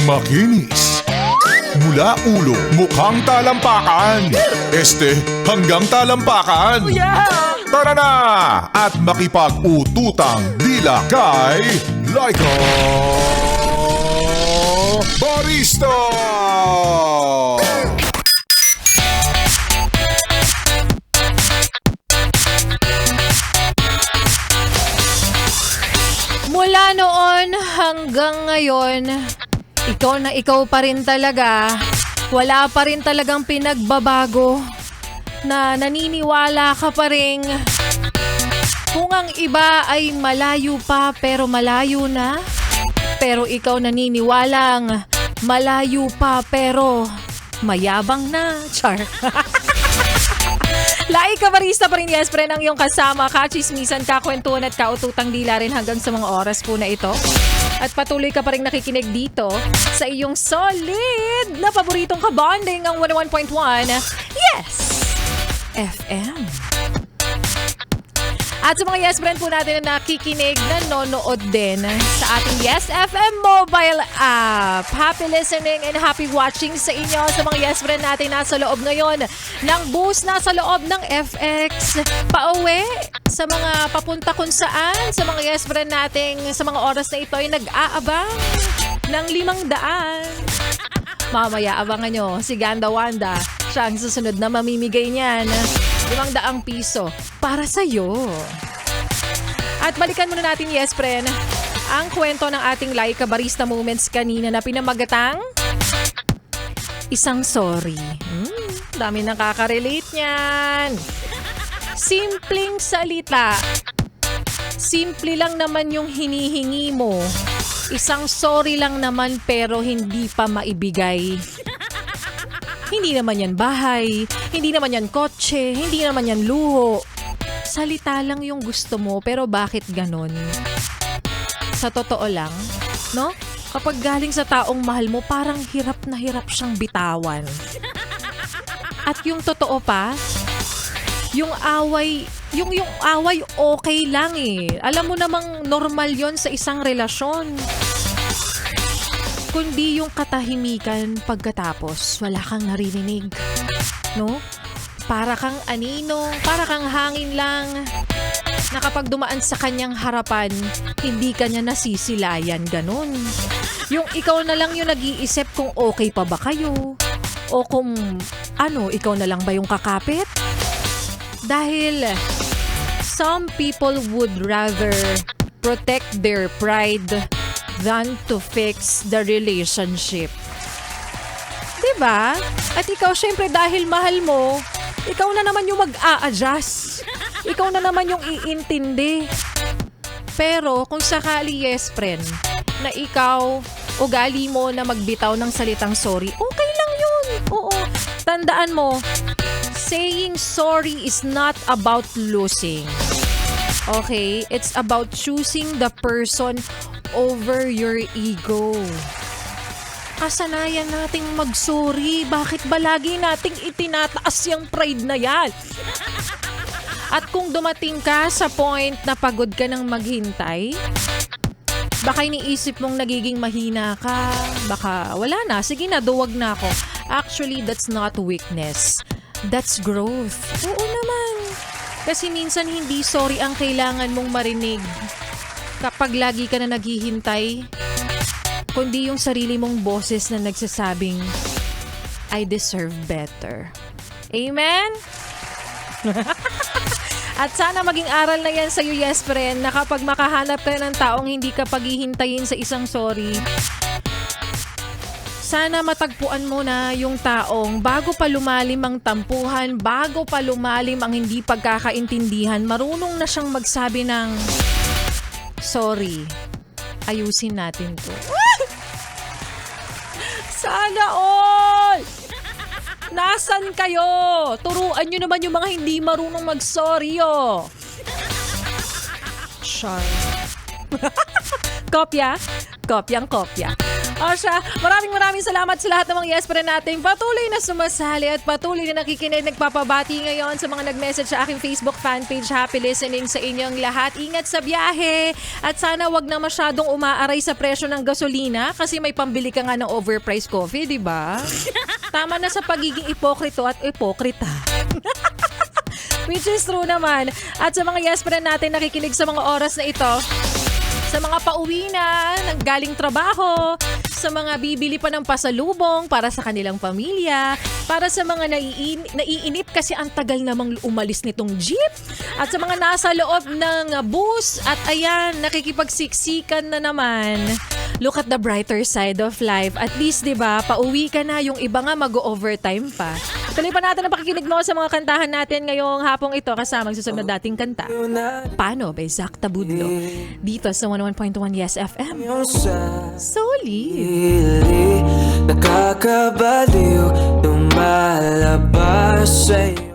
Makinis. Mula ulo, mukhang talampakan. Hanggang talampakan. Tara na! At makipag-ututang dila kay Laika Barista! Mula noon hanggang ngayon, ikaw na ikaw pa rin talaga. Wala pa rin talagang pinagbabago. Na naniniwala ka pa rin. Kung ang iba ay malayo pa pero malayo na. Pero ikaw naniniwalang malayo pa pero mayabang na. Char. Laika Barista pa rin, yes, pre, ang iyong kasama, kachismisan, kakwentuhan at kaututang dila rin hanggang sa mga oras po na ito. At patuloy ka pa rin nakikinig dito sa iyong solid na paboritong kabonding ang 101.1 Yes FM. At sa mga Yes Friend po natin na nakikinig, nanonood din sa ating Yes FM mobile app. Happy listening and happy watching sa inyo sa mga Yes Friend natin nasa loob ngayon ng bus, nasa loob ng FX, pauwi sa mga papunta kung saan, sa mga Yes Friend natin sa mga oras na ito ay nag-aabang ng 500. Mamaya abangan nyo si Ganda Wanda. Siya ang susunod na mamimigay niyan. 500 piso para sa'yo. At balikan muna natin, yes, friend, ang kwento ng ating Laika Barista Moments kanina na pinamagatang Isang Sorry. Dami nakaka-relate niyan. Simpleng salita. Simple lang naman yung hinihingi mo. Isang sorry lang naman pero hindi pa maibigay. Hindi naman yan bahay, hindi naman yan kotse, hindi naman yan luho. Salita lang yung gusto mo, pero bakit ganon? Sa totoo lang, no? Kapag galing sa taong mahal mo, parang hirap na hirap siyang bitawan. At yung totoo pa, yung away okay lang eh. Alam mo namang normal yon sa isang relasyon. Kundi yung katahimikan pagkatapos, wala kang naririnig. No? Para kang anino, para kang hangin lang. Na kapag dumaan sa kanyang harapan, hindi kanya nasisilayan, ganun. Yung ikaw na lang yung nag-iisip kung okay pa ba kayo. O kung ikaw na lang ba yung kakapit? Dahil some people would rather protect their pride than to fix the relationship. Diba? At ikaw syempre dahil mahal mo, ikaw na naman yung mag-a-adjust. Ikaw na naman yung iintindi. Pero kung sakali, yes, friend, na ikaw, ugali mo na magbitaw ng salitang sorry, okay lang yun. Oo. Tandaan mo, saying sorry is not about losing. Okay? It's about choosing the person over your ego. Kasanayan nating mag-sorry. Bakit ba lagi nating itinataas yung pride na yan? At kung dumating ka sa point na pagod ka ng maghintay, baka iniisip mong nagiging mahina ka, baka wala na, sige na, duwag na ako. Actually, that's not weakness. That's growth. Oo naman. Kasi minsan hindi sorry ang kailangan mong marinig kapag lagi ka na naghihintay, kundi yung sarili mong boses na nagsasabing, I deserve better. Amen? At sana maging aral na yan sa'yo, yes, friend, na kapag makahanap ka ng taong hindi ka paghihintayin sa isang sorry, sana matagpuan mo na yung taong bago pa lumalim ang tampuhan, bago pa lumalim ang hindi pagkakaintindihan, marunong na siyang magsabi ng, sorry, ayusin natin to. Sana all! Nasaan kayo? Turuan nyo naman yung mga hindi marunong mag-sorry, oh. Char. Kopya? Kopyang-kopya. O siya, maraming salamat sa lahat ng mga yes pa rin nating patuloy na sumasali at patuloy na nakikinig, nagpapabati ngayon sa mga nag-message sa aking Facebook fanpage. Happy listening sa inyong lahat. Ingat sa biyahe at sana wag na masyadong umaaray sa presyo ng gasolina kasi may pambili ka nga ng overpriced coffee, di ba? Tama na sa pagiging ipokrito at ipokrita. Which is true naman. At sa mga yes pa rin natin nakikinig sa mga oras na ito, sa mga pauwi na, galing trabaho, sa mga bibili pa ng pasalubong para sa kanilang pamilya, para sa mga naiinip kasi ang tagal namang umalis nitong jeep, at sa mga nasa loob ng bus, at ayan, nakikipagsiksikan na naman. Look at the brighter side of life. At least, di ba, pauwi ka na, yung iba nga mag-overtime pa. Tuloy pa natin ang pakikinig mo sa mga kantahan natin ngayong hapong ito kasama ang susunod dating kanta. Paano by Zach Tabudlo? Dito sa 101.1 Yes FM. Solid. Nakakabaliw, lumalabas sa'yo.